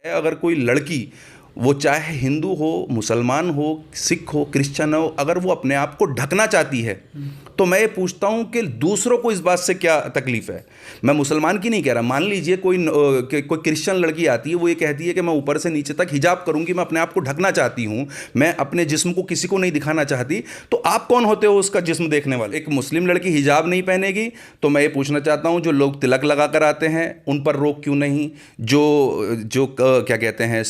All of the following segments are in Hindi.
अगर कोई लड़की, वो चाहे हिंदू हो, मुसलमान हो, सिख हो, क्रिश्चियन हो, अगर वो अपने आप को ढकना चाहती है तो मैं ये पूछता हूँ कि दूसरों को इस बात से क्या तकलीफ है। मैं मुसलमान की नहीं कह रहा, मान लीजिए कोई क्रिश्चियन लड़की आती है, वो ये कहती है कि मैं ऊपर से नीचे तक हिजाब करूंगी, मैं अपने आप को ढकना चाहती हूँ, मैं अपने जिस्म को किसी को नहीं दिखाना चाहती, तो आप कौन होते हो उसका जिस्म देखने वाले। एक मुस्लिम लड़की हिजाब नहीं पहनेगी तो मैं ये पूछना चाहता हूँ, जो लोग तिलक लगा कर आते हैं उन पर रोक क्यों नहीं, जो जो क्या कहते हैं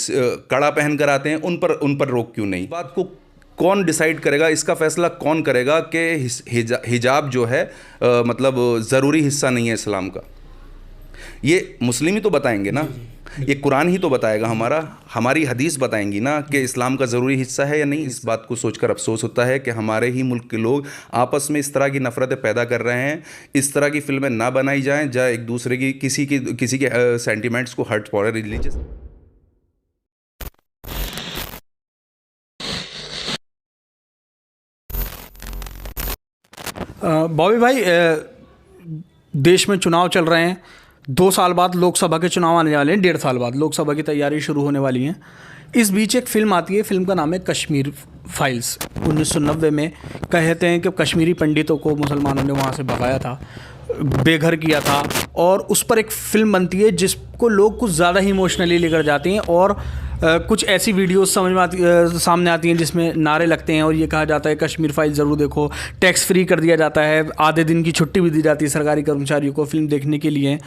कड़ा पहन कर आते हैं उन पर रोक क्यों नहीं। बात को कौन डिसाइड करेगा, इसका फैसला कौन करेगा कि हिजाब जो है मतलब ज़रूरी हिस्सा नहीं है इस्लाम का। ये मुस्लिम ही तो बताएंगे ना, ये कुरान ही तो बताएगा, हमारी हदीस बताएंगी ना कि इस्लाम का ज़रूरी हिस्सा है या नहीं। इस बात को सोचकर अफसोस होता है कि हमारे ही मुल्क के लोग आपस में इस तरह की नफ़रतें पैदा कर रहे हैं। इस तरह की फिल्में ना बनाई जाएं जहाँ एक दूसरे की किसी के सेंटिमेंट्स को हर्ट पड़े, रिलीजियस। बॉबी भाई, देश में चुनाव चल रहे हैं। 2 साल बाद लोकसभा के चुनाव आने वाले हैं, 1.5 साल बाद लोकसभा की तैयारी शुरू होने वाली है। इस बीच एक फ़िल्म आती है, फ़िल्म का नाम है कश्मीर फाइल्स। 1990 में कहते हैं कि कश्मीरी पंडितों को मुसलमानों ने वहाँ से भगाया था, बेघर किया था, और उस पर एक फ़िल्म बनती है जिसको लोग कुछ ज़्यादा ही इमोशनली लेकर जाते हैं। और कुछ ऐसी वीडियोस सामने आती हैं जिसमें नारे लगते हैं और ये कहा जाता है कश्मीर फाइल ज़रूर देखो, टैक्स फ्री कर दिया जाता है, आधे दिन की छुट्टी भी दी जाती है सरकारी कर्मचारियों को फिल्म देखने के लिए,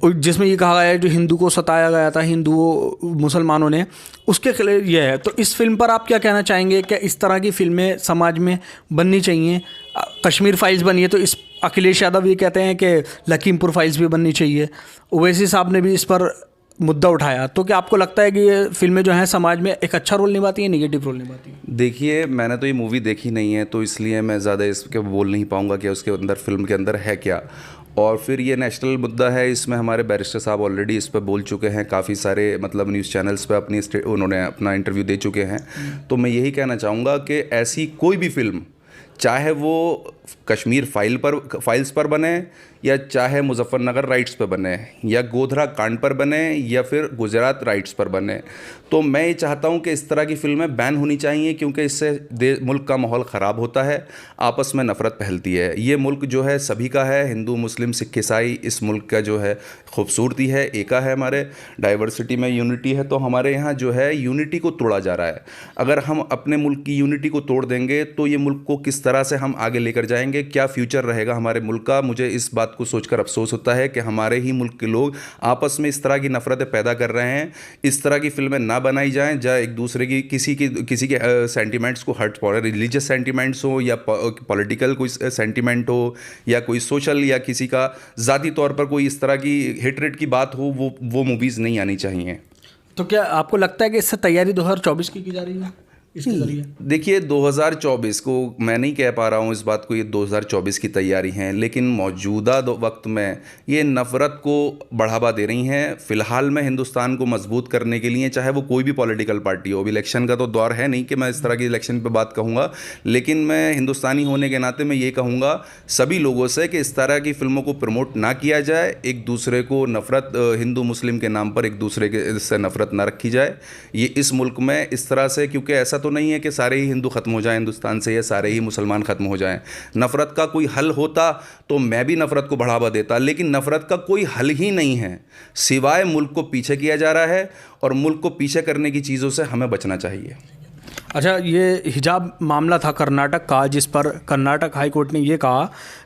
जिसमें ये कहा गया है जो हिंदू को सताया गया था हिंदुओं मुसलमानों ने, उसके खिलाफ ये है। तो इस फिल्म पर आप क्या कहना चाहेंगे? क्या इस तरह की फिल्में समाज में बननी चाहिए? कश्मीर फाइल्स बनी है तो इस अखिलेश यादव ये कहते हैं कि लखीमपुर फाइल्स भी बननी चाहिए, ओवैसी साहब ने भी इस पर मुद्दा उठाया। तो क्या आपको लगता है कि ये फिल्में जो हैं समाज में एक अच्छा रोल निभाती हैं, नेगेटिव रोल निभाती हैं? देखिए, मैंने तो ये मूवी देखी नहीं है तो इसलिए मैं ज़्यादा इसके बोल नहीं पाऊँगा कि उसके अंदर फिल्म के अंदर है क्या। और फिर ये नेशनल मुद्दा है, इसमें हमारे बैरिस्टर साहब ऑलरेडी इस पर बोल चुके हैं, काफ़ी सारे मतलब न्यूज़ चैनल्स पे उन्होंने अपना इंटरव्यू दे चुके हैं। तो मैं यही कहना चाहूँगा कि ऐसी कोई भी फिल्म, चाहे वो कश्मीर फाइल्स पर बने, या चाहे मुजफ्फरनगर राइट्स पर बने, या गोधरा कांड पर बने, या फिर गुजरात राइट्स पर बने, तो मैं ये चाहता हूँ कि इस तरह की फिल्में बैन होनी चाहिए, क्योंकि इससे मुल्क का माहौल ख़राब होता है, आपस में नफ़रत फैलती है। ये मुल्क जो है सभी का है, हिंदू मुस्लिम सिख ईसाई, इस मुल्क का जो है खूबसूरती है, एका है, हमारे डाइवर्सिटी में यूनिटी है। तो हमारे यहाँ जो है यूनिटी को तोड़ा जा रहा है। अगर हम अपने मुल्क की यूनिटी को तोड़ देंगे तो ये मुल्क को किस तरह से हम आगे लेकर जाएंगे, क्या फ्यूचर रहेगा हमारे मुल्क का। मुझे इस बात को सोचकर अफसोस होता है कि हमारे ही मुल्क के लोग आपस में इस तरह की नफ़रतें पैदा कर रहे हैं। इस तरह की फिल्में ना बनाई जाएं जहाँ एक दूसरे की किसी के सेंटिमेंट्स को हर्ट पड़े, रिलीजियस सेंटिमेंट्स हो, या पॉलिटिकल कोई सेंटिमेंट हो, या कोई सोशल, या किसी का ज़ाती तौर पर कोई इस तरह की हेटरेट की बात हो, वो मूवीज़ नहीं आनी चाहिए। तो क्या आपको लगता है कि इससे तैयारी 2024 की जा रही है इसके जरिए? देखिए, 2024 को मैं नहीं कह पा रहा हूँ इस बात को, ये 2024 की तैयारी है, लेकिन मौजूदा वक्त में ये नफ़रत को बढ़ावा दे रही हैं। फ़िलहाल में हिंदुस्तान को मजबूत करने के लिए, चाहे वो कोई भी पॉलिटिकल पार्टी हो, अभी इलेक्शन का तो दौर है नहीं कि मैं इस तरह की इलेक्शन पे बात कहूँगा, लेकिन मैं हिंदुस्तानी होने के नाते मैं ये कहूँगा सभी लोगों से कि इस तरह की फिल्मों को प्रमोट ना किया जाए, एक दूसरे को नफ़रत, हिंदू मुस्लिम के नाम पर एक दूसरे के से नफ़रत ना रखी जाए ये इस मुल्क में इस तरह से। क्योंकि ऐसा तो नहीं है कि सारे ही हिंदू ख़त्म हो जाएं हिंदुस्तान से, या सारे ही मुसलमान ख़त्म हो जाएं। नफ़रत का कोई हल होता तो मैं भी नफ़रत को बढ़ावा देता, लेकिन नफ़रत का कोई हल ही नहीं है, सिवाय मुल्क को पीछे किया जा रहा है, और मुल्क को पीछे करने की चीज़ों से हमें बचना चाहिए। अच्छा, ये हिजाब मामला था कर्नाटक का, जिस पर कर्नाटक हाई कोर्ट ने ये कहा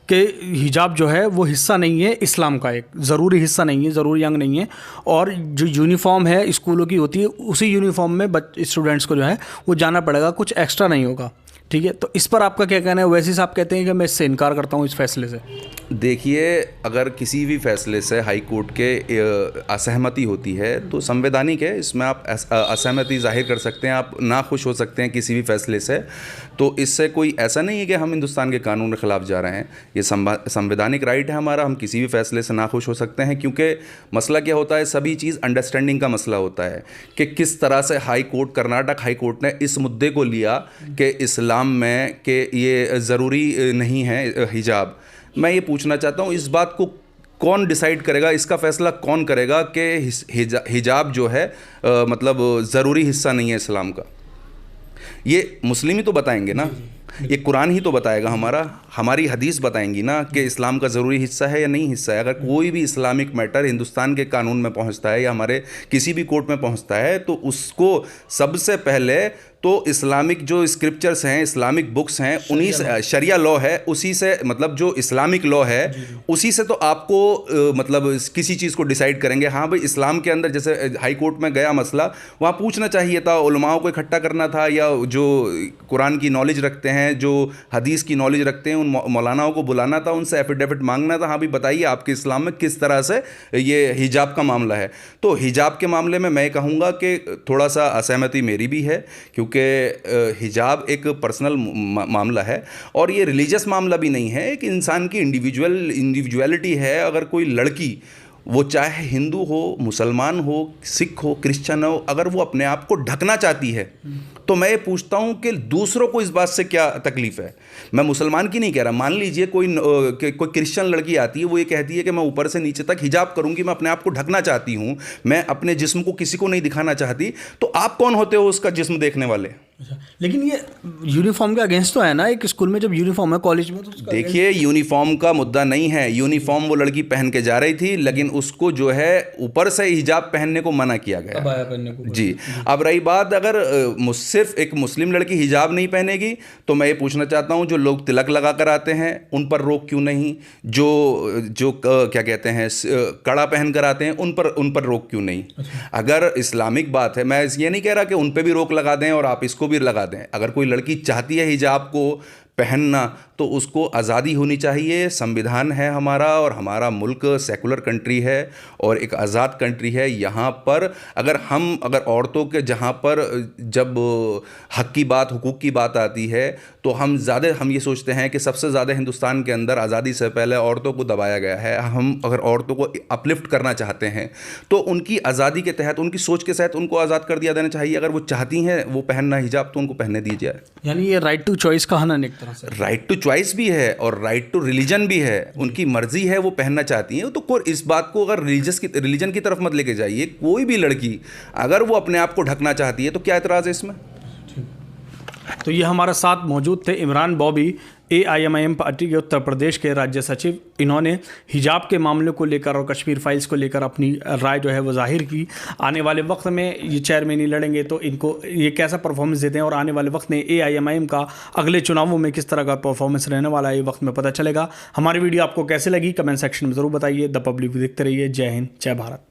कि हिजाब जो है वो हिस्सा नहीं है इस्लाम का, एक ज़रूरी हिस्सा नहीं है, ज़रूरी अंग नहीं है, और जो यूनिफॉर्म है स्कूलों की होती है उसी यूनिफॉर्म में स्टूडेंट्स को जो है वो जाना पड़ेगा, कुछ एक्स्ट्रा नहीं होगा। ठीक है, तो इस पर आपका क्या कहना है? वैसे साहब कहते हैं कि मैं इससे इनकार करता हूँ, इस फैसले से। देखिए, अगर किसी भी फैसले से हाई कोर्ट के असहमति होती है तो संवैधानिक है, इसमें आप असहमति जाहिर कर सकते हैं, आप ना खुश हो सकते हैं किसी भी फैसले से। तो इससे कोई ऐसा नहीं है कि हम हिंदुस्तान के कानून के ख़िलाफ़ जा रहे हैं, ये संवैधानिक राइट है हमारा, हम किसी भी फैसले से ना खुश हो सकते हैं। क्योंकि मसला क्या होता है, सभी चीज़ अंडरस्टैंडिंग का मसला होता है कि किस तरह से कर्नाटक हाई कोर्ट ने इस मुद्दे को लिया कि इस्लाम में कि ये ज़रूरी नहीं है हिजाब। मैं ये पूछना चाहता हूँ, इस बात को कौन डिसाइड करेगा, इसका फैसला कौन करेगा कि हिजाब जो है मतलब ज़रूरी हिस्सा नहीं है इस्लाम का? ये मुस्लिम ही तो बताएंगे ना, ये कुरान ही तो बताएगा, हमारी हदीस बताएंगी ना कि इस्लाम का ज़रूरी हिस्सा है या नहीं हिस्सा है। अगर कोई भी इस्लामिक मैटर हिंदुस्तान के कानून में पहुंचता है या हमारे किसी भी कोर्ट में पहुंचता है तो उसको सबसे पहले तो इस्लामिक जो स्क्रिप्चर्स हैं, इस्लामिक बुक्स हैं, उन्हीं से, शरिया लॉ है, उसी से मतलब जो इस्लामिक लॉ है उसी से तो आपको मतलब किसी चीज़ को डिसाइड करेंगे। हाँ भाई, इस्लाम के अंदर जैसे हाई कोर्ट में गया मसला, वहाँ पूछना चाहिए था, उलमाओं को इकट्ठा करना था, या जो कुरान की नॉलेज रखते हैं, जो हदीस की नॉलेज रखते हैं, उन मौलानाओं को बुलाना था, उनसे एफिडेविट मांगना था, हाँ भाई बताइए आपके इस्लाम में किस तरह से ये हिजाब का मामला है। तो हिजाब के मामले में मैं कहूँगा कि थोड़ा सा असहमति मेरी भी है, क्योंकि हिजाब एक पर्सनल मामला है और ये रिलीजियस मामला भी नहीं है, एक इंसान की इंडिविजुअलिटी है। अगर कोई लड़की, वो चाहे हिंदू हो, मुसलमान हो, सिख हो, क्रिश्चियन हो, अगर वो अपने आप को ढकना चाहती है तो मैं ये पूछता हूँ कि दूसरों को इस बात से क्या तकलीफ़ है। मैं मुसलमान की नहीं कह रहा, मान लीजिए कोई क्रिश्चियन लड़की आती है, वो ये कहती है कि मैं ऊपर से नीचे तक हिजाब करूँगी, मैं अपने आप को ढकना चाहती हूँ, मैं अपने जिस्म को किसी को नहीं दिखाना चाहती, तो आप कौन होते हो उसका जिस्म देखने वाले? अच्छा, लेकिन ये यूनिफॉर्म के अगेंस्ट तो है ना, एक स्कूल में जब यूनिफॉर्म है, कॉलेज में तो देखिए यूनिफॉर्म का मुद्दा नहीं है। यूनिफॉर्म वो लड़की पहन के जा रही थी, लेकिन उसको जो है ऊपर से हिजाब पहनने को मना किया गया। अबाया पहनने को जी। अब रही बात, अगर सिर्फ एक मुस्लिम लड़की हिजाब नहीं पहनेगी तो मैं ये पूछना चाहता हूँ, जो लोग तिलक लगा कर आते हैं उन पर रोक क्यों नहीं? जो क्या कहते हैं कड़ा पहन कर आते हैं उन पर रोक क्यों नहीं? अगर इस्लामिक बात है, मैं ये नहीं कह रहा कि उन पे भी रोक लगा दें और आप इसको भी लगा दें। अगर कोई लड़की चाहती है हिजाब को पहनना तो उसको आज़ादी होनी चाहिए। संविधान है हमारा और हमारा मुल्क सेकुलर कंट्री है और एक आज़ाद कंट्री है। यहाँ पर अगर औरतों के जहाँ पर जब हक की बात, हुकूक की बात आती है तो हम ये सोचते हैं कि सबसे ज़्यादा हिंदुस्तान के अंदर आज़ादी से पहले औरतों को दबाया गया है। हम अगर औरतों को अपलिफ्ट करना चाहते हैं तो उनकी आज़ादी के तहत, उनकी सोच के तहत उनको आज़ाद कर दिया देना चाहिए। अगर वो चाहती हैं वो पहनना हिजाब तो उनको पहनने दी जाए। यानी ये राइट टू चॉइस का है, एक तरह से राइट टू चॉइस भी है और राइट टू रिलीजन भी है। उनकी मर्जी है, वो पहनना चाहती हैं तो इस बात को अगर रिलीजन की तरफ मत लेके जाइए। कोई भी लड़की अगर वो अपने आप को ढकना चाहती है तो क्या एतराज़ है इसमें? तो ये हमारे साथ मौजूद थे इमरान बॉबी, AIMIM पार्टी के उत्तर प्रदेश के राज्य सचिव। इन्होंने हिजाब के मामले को लेकर और कश्मीर फाइल्स को लेकर अपनी राय जो है वो जाहिर की। आने वाले वक्त में ये चेयरमैन ही लड़ेंगे तो इनको ये कैसा परफॉर्मेंस देते हैं और आने वाले वक्त में AIMIM का अगले चुनावों में किस तरह का परफॉर्मेंस रहने वाला है, ये वक्त में पता चलेगा। हमारी वीडियो आपको कैसे लगी कमेंट सेक्शन में ज़रूर बताइए। द पब्लिक देखते रहिए। जय हिंद, जय भारत।